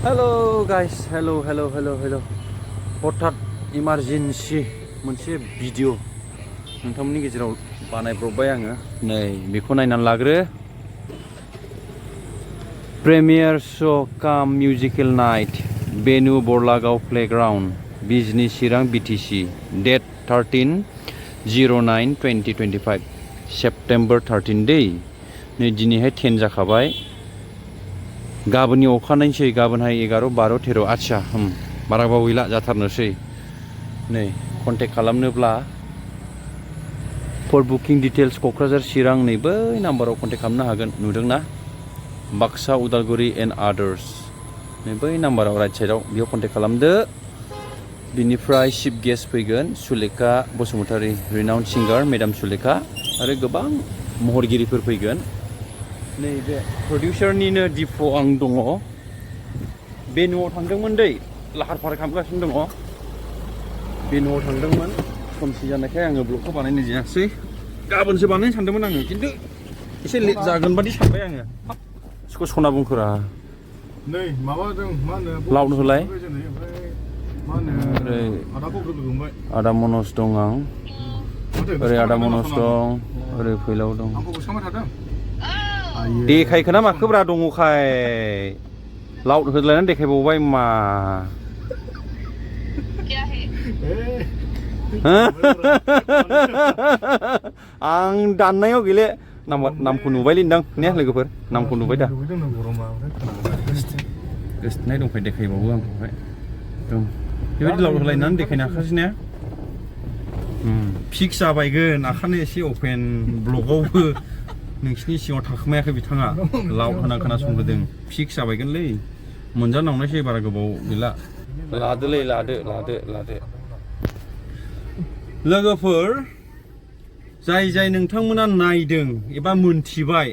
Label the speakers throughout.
Speaker 1: Hello guys, hello. हठात emergency मोनसे video नोंथांमोननि गेजेराव बानायब्रबबाय आङो। नै बेखौ नायनानै लाग्रो। प्रेमियार शो काम मिउजिकेल नाइट बेनु बरलागाव प्लेग्राउन्ड बिजनी चिरां BTC डेट 13/09/2025 सेप्टेम्बर 13 दै नै दिनैहाय 10 जाखाबाय। गाबोननि अखानायसै गाबोनहाय 11, 12, 13 आच्छा बारा गोबाव गैला जाथारनोसै। नै कन्टेक्ट खालामनोब्ला four booking details Kokrajhar Chirang नै बै नाम्बाराव कन्टेक्ट खालामनो हागोन। नुदोंना बाक्सा उदालगुरि एन्ड आदार्स नै बै नाम्बाराव राइट साइडआव बेयाव कन्टेक्ट खालामदो। बिनिफ्राय चिफ गेस्ट फैगोन सुलेखा बसुमतारी रिनाउन्ड सिंगार मेडाम सुलेखा आरो गोबां महरगिरिफोर फैगोन। नैबे प्रडिउसारनिनो दिप' आं दङ। बे न'आव थांदोंमोन दै लाहार फाहार खालामगासिनो दङ। बे न'आव थांदोंमोन समसि जानायखाय आङो ब्लगखौ बानायनाय जायासै। गाबोनसो बानायनो सानदोंमोन आङो खिन्थु एसे लेट जागोन बादि सानबाय आङो। सिखौ सना बुंखोरा
Speaker 2: नै माबाजों मा होनो
Speaker 1: लाउड होलाय।
Speaker 2: मा होनो आदाखौ लोगो मोनबाय।
Speaker 1: आदा मनज दं आं ओरै आदा मनज दं ओरै फैलाव दं।
Speaker 2: आंखौ गोसोखांबाय थादों।
Speaker 1: देखायखोना माखोब्रा दङखाय लाउड होलायनानै देखायबावबाय मा आं दाननायाव गैले नामखौ नुबाय लिरदां ने लोगोफोर नामखौ नुबाय दा गोसोथोनाय दंखाय देखायबावो आंखौहाय दं बेबायदि लाउड होलायनानै देखायनो हाखासै ने। फिक्स जाबायगोन आखानो एसे अपेन ब्लगावबो नोंसिनि सिङाव थाखोमायाखै बिथाङा लाउड होना खोनासंग्रोदों। फिक्स जाबायगोनलै मोनजानांनायसै बारा गोबाव गैला। लादोलै लादो लोगोफोर जाय नोंथांमोना नायदों एबा मोनथिबाय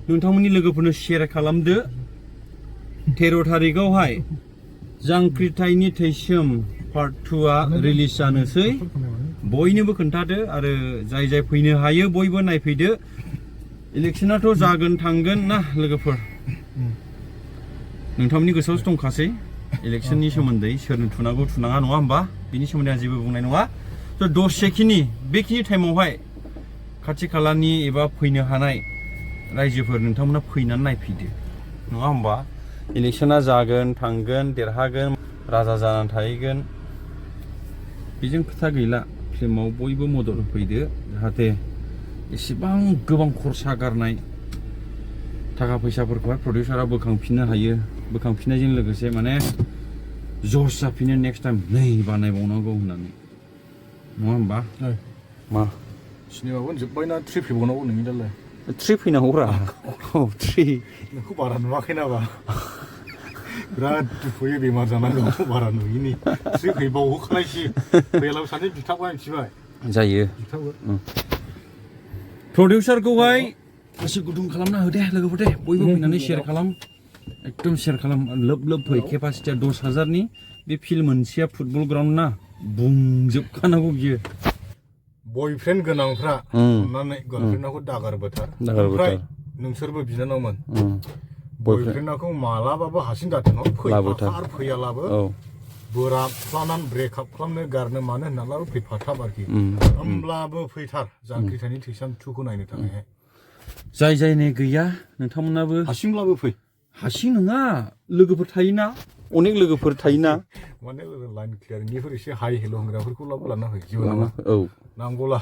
Speaker 1: नोंथांमोननि लोगोफोरनो शेयार खालामदो। 13 थारिखआवहाय जांख्रिथायनि थैसोम पार्ट 2आ रिलिज जानोसै बयनोबो खोन्थादो आरो जाय फैनो हायो बयबो नायफैदो। इलेक्शनाथ' जागोन थांगोन ना लोगोफोर नोंथांमोननि गोसोआवसो दंखासै इलेक्शननि सोमोन्दै सोरनो थुनांगौ थुनाङा नङा होमबा बिनि सोमोन्दै आं जेबो बुंनाय नङा। थ' दसेखिनि बेखिनि टाइमावहाय खाथि खालानि एबा फैनो हानाय रायजोफोर नोंथांमोना फैनानै नायफैदो नङा होमबा। इलेक्शना जागोन थांगोन देरहागोन राजा जानानै थाहैगोन बेजों खोथा गैला। फिल्माव बयबो मदद होफैदो जाहाथे एसेबां गोबां खरसा गारनाय थाखा फैसाफोरखौहाय प्रडिउसारा बोखांफिननो हायो। बोखांफिननायजों लोगोसे माने जस जाफिनो नेक्स्ट टाइम नै बानायबावनांगौ होननानै नङा होमबा। मा
Speaker 2: सिनेमाबो जोब्बायना 3 फैबावनांगौ नोंनि दालाय
Speaker 1: 3 फैनांगौब्रा। औ 3
Speaker 2: नोंखौ बारा नुवाखै नामा बिराद दुखुयै बेमार जानांगौ बारा नुयिनि 3 फैबावहोखानायसै फैयालाबो सानसे बिथाबा मिथिबाय जायो
Speaker 1: प्रडिउसारखौहाय गोसो गुदुं खालामना हो दे लोगोफोर दे बयबो फैनानै शेयार खालाम एकदम शेयार खालाम लोब फै। केपासिटिया 10,000नि बे फिल्म मोनसेया फुटबल ग्राउन्ड ना बुंजोबखानांगौ बियो।
Speaker 2: बयफ्रेन्ड गोनांफ्रा अननानै गार्लफ्रेन्डखौ दागारबोथार ओमफ्राय नोंसोरबो बिनानावमोन बयफ्रेन्डखौ मालाबाबो हारसिं दाथोन फैफाथार फैयालाबो बोराबफ्लानानै ब्रेकआप खालामनो गारनो मानो होननालाबो फैफाथाब आरोखि होमब्लाबो फैथार जांख्रिथायनि थैसाम 2खौ नायनो थाखाय।
Speaker 1: जाय नै गैया नोंथांमोनाबो
Speaker 2: हारसिंब्लाबो फै।
Speaker 1: हारसिं नङा लोगोफोर थायोना अनेक लोगोफोर थायोना
Speaker 2: माने लाइन क्लियारिंनिफोर एसे हाइ हेल' होनग्राफोरखौ लाना फै जेबो नङा। औ नांगौला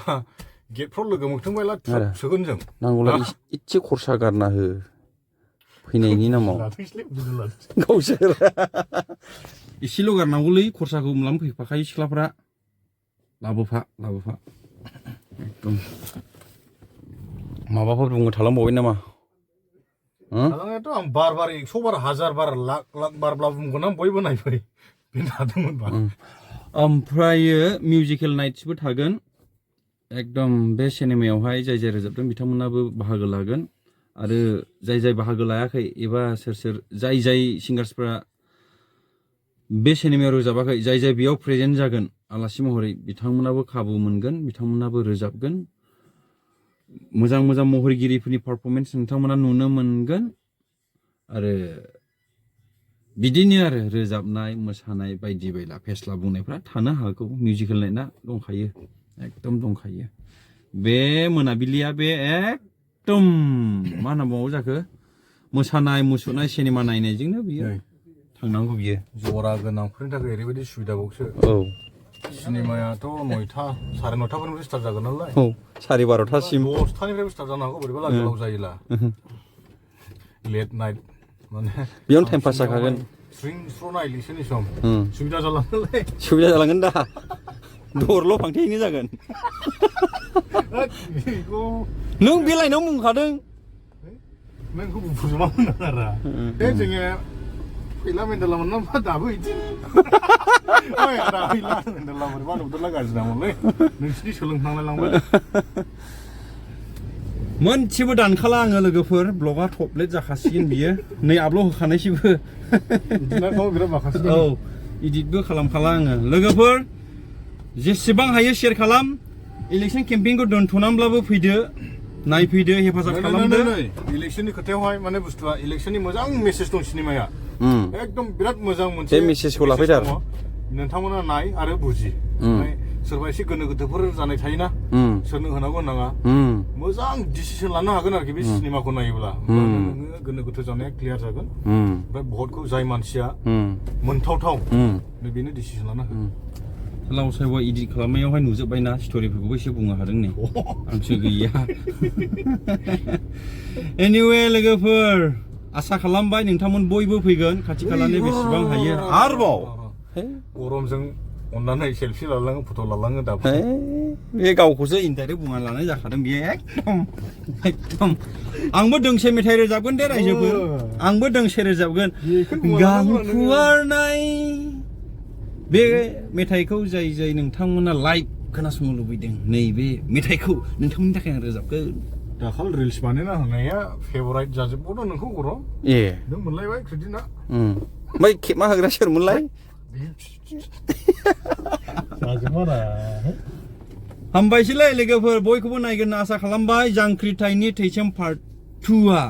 Speaker 2: गेटफ्राव लोगो मोगथोंबायला थ्रोब सोगोन जों
Speaker 1: नांगौला इसे खरसा गारना हो फैनायनि नामाव गावसोर एसेल' गारनांगौलै खरसाखौ होमब्लानो फैफाखायो सिख्लाफ्रा लाबोफा एकदम। माबाफोर बुंनो थालांबावबाय नामा?
Speaker 2: थालांनायाथ' आं बार 100 बार 1000 बार लाख बारब्ला बुंगोन आं बयबो नायफै बे थादोंमोनबा।
Speaker 1: ओमफ्रायो मिउजिकेल नाइट्सबो थागोन एकदम बे सिनेमायावहाय जाय रोजाबदों बिथांमोनाबो बाहागो लागोन आरो जाय बाहागो लायाखै एबा सोर जाय सिंगार्सफ्रा बे सिनेमायाव रोजाबाखै जाय बेयाव प्रेजेन्ट जागोन आलासि महरै बिथांमोनाबो खाबु मोनगोन बिथांमोनाबो रोजाबगोन। मोजां महरगिरिफोरनि पारफरमेन्स नोंथांमोना नुनो मोनगोन आरो बिदिनो आरो रोजाबनाय मोसानाय बायदि बायला फेस्ला बुंनायफ्रा थानो हागौ मिउजिकेल नाइटआ दंखायो एकदम दंखायो बे मोनाबिलिया बे एकदम मा होनना बुङो जाखो मोसानाय मुसुरनाय सिनेमा नायनायजोंनो बियो थांनांगौ बियो
Speaker 2: जरा गोनांफोरनि थाखाय ओरैबायदि सुबिदाबावसो
Speaker 1: औ
Speaker 2: सिनेमायाथ' 9टा 9:30 स्टार्ट जागोन नालाय
Speaker 1: औ 12:30सिम
Speaker 2: 10टानिफ्राय स्टार्ट जानो हागौ बोरैबा गोलाव जायोला लेट नाइट माने
Speaker 1: बेयावनो टाइम पास जाखागोन
Speaker 2: स्रिं स्र' नायलिसोनि सम सुबिदा जालांगोनलै
Speaker 1: सुबिदा जालांगोन दा दरल' फांथेयैनो जागोन नों बे लाइनाव बुंखादों
Speaker 2: नोंखौ बुंफुजोबा होनदों आरो बे जोङो फैला मेन्देला मोनना दाबो बिदि आदा फैला मेन्देला बोरैबा नुदोंला गाज्रि नामोनलै नोंसिनि सोलोंखांलाय लांबाय
Speaker 1: मोनसेबो दानखाला आङो लोगोफोर ब्लगा टपलेट जाखासिगोन बियो नै आपल'ड होखानायसिबो
Speaker 2: बिदिनो बिराद माखासे
Speaker 1: औ इडिटबो खालामखाला आङो लोगोफोर जेसेबां हायो शेयार खालाम इलेक्सन केम्पेइनखौ दोनथ'नानैब्लाबो फैदो नायफैदो हेफाजाब खालामदो
Speaker 2: इलेक्सननि खोथायावहाय माने बुस्थुआ इलेक्सननि मोजां मेसेज दं सिनेमाया एकदम बिराद मोजां मोनसे
Speaker 1: बे मेसेजखौ लाफैथार
Speaker 2: नोंथांमोना नाय आरो बुजि सोरबा एसे गोनो गोथोफोर जानाय थायोना सोरनो होनांगौ होनाङा मोजां डिसिसन लानो हागोन आरोखि बे सिनेमाखौ नायोब्ला नोङो गोनो गोथो जानाया क्लियार जागोन ओमफ्राय भटखौ जाय मानसिया मोनथावथाव बेनो डिसिसन लानो हागोन
Speaker 1: लाव साइवा इडिट खालामनायावहाय नुजोब्बायना स्ट'रिफोरखौबो एसे बुंनो हादों नै आंसो गैया एनिवे लोगोफोर आसा खालामबाय नोंथांमोन बयबो फैगोन खाथि खालानि बेसेबां हायो आरोबाव
Speaker 2: गरमजों अननानै सेलफि लालाङो फट' लालाङो दाबो
Speaker 1: बे गावखौसो इनडाइरेक्ट बुंना लानाय जाखादों बियो एकदम आंबो दोंसे मेथाइ रोजाबगोन दे रायजोफोर आंबो दोंसे रोजाबगोन गां फुवारनाय बे मेथाइखौ जाय जाय नोंथांमोना लाइभ खोनासंनो लुबैदों नैबे मेथाइखौ नोंथांमोननि थाखाय आं रोजाबगोन
Speaker 2: दाखाल रिल्स बानायना होनाया फेभराइट जाजोबबावदों नोंखौ गर'
Speaker 1: ए
Speaker 2: नों मोनलायबाय क्रेडिटआ
Speaker 1: ओमफ्राय खेबमा होग्रा सोरमोनलाय हामबायसैलाय लोगोफोर बयखौबो नायगोन होनना आसा खालामबाय जांख्रिथायनि थैसोम पार्ट 2आ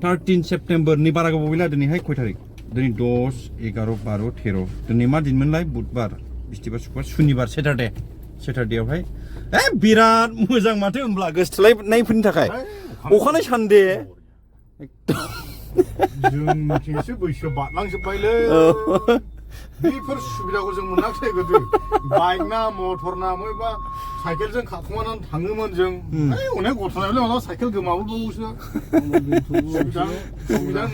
Speaker 1: 13 सेप्तेम्बरनि बारा गोबाव गैला दिनैहाय खय थारिख दिनै 10, 11, 12, 13 दिनै मा दिनमोनलाय बुधबार बिस्थिबार सुक्रुबार सुनिबार सेटारडेआवहाय बिराद मोजां माथो होमब्ला गोसोथोलायनायफोरनि थाखाय अखानाय सानदे
Speaker 2: जोंनिथिंसो बैसो बारलांजोब्बायलै बेफोर सुबिदाखौ जों मोनाखिसै गोदो बाइक ना मटर ना बा साइकेलजों खाखुमानानै थाङोमोन जों अनेक गथ'नायलाय मालाबा साइकेल गोमाबोबावोसो सुबिदा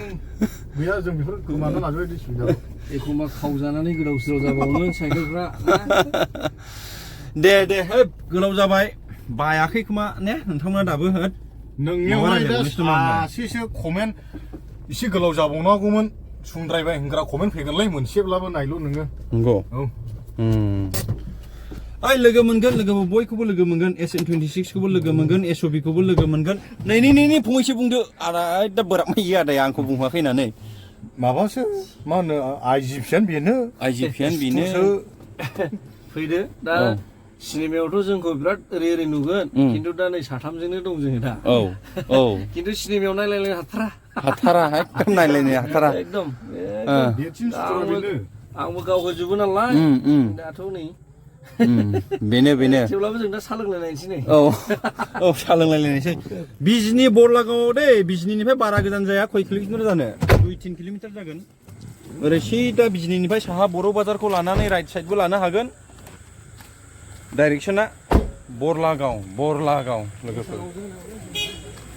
Speaker 2: गैया जों बेफोर गोमाना लाजोबबाय सुबिदाखौ
Speaker 3: एखमबा खावजानानै गोदाव सोराव जाबावोमोन साइकेलफ्रा
Speaker 1: दे गोलाव जाबाय बायाखै खोमा ने नोंथांमोना दाबो होद
Speaker 2: नोंनियावहाय सासेसो कमेन्ट एसे गोलाव जाबावनांगौमोन सुंद्रायबाय होनग्रा कमेन्ट फैगोनलै मोनसेब्लाबो नायल' नोङो
Speaker 1: नंगौ
Speaker 2: औ
Speaker 1: ओइ लोगो मोनगोन लोगोबो बयखौबो लोगो मोनगोन SN26 खौबो लोगो मोनगोन SOB खौबो लोगो मोनगोन नै फंनैसो बुंदो आदा दा बोराबमायो आदाया आंखौ बुंहोआखै होननानै
Speaker 2: माबासो मा होनो IGPN बेनो
Speaker 3: फैदो दा सिनेमायावथ' जोंखौ बिराद ओरै नुगोन खिन्थु दा नै साथामजोंनो दं जोङो दा
Speaker 1: औ
Speaker 3: खिन्थु सिनेमायाव नायलायनो
Speaker 1: हाथारा एकदम नायलायनो हाथारा
Speaker 3: एकदम आंबो गाव होजोबो नालाय दाथ' नै
Speaker 1: बेनो
Speaker 3: थेवब्लाबो जों दा साहा लोंलायनायसै नै
Speaker 1: औ साहा बिजनि बरलागाव दे बिजनिनिफ्राय बारा गोजान जाया खय किल'मिटार जानो 2-3 किल'मिटार जागोन ओरै सिदा बिजनिनिफ्राय साहा बर' बाजारखौ लानानै राइट साइडबो लानो हागोन डाइरेक्सना बरलागाव लोगोफोर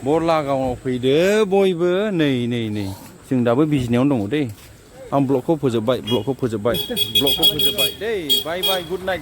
Speaker 1: बरलागावआव फैदो बयबो नै जों दाबो बिजनियावनो दङ दै आं ब्लगखौ फोजोबबाय दै बाय गुड नाइट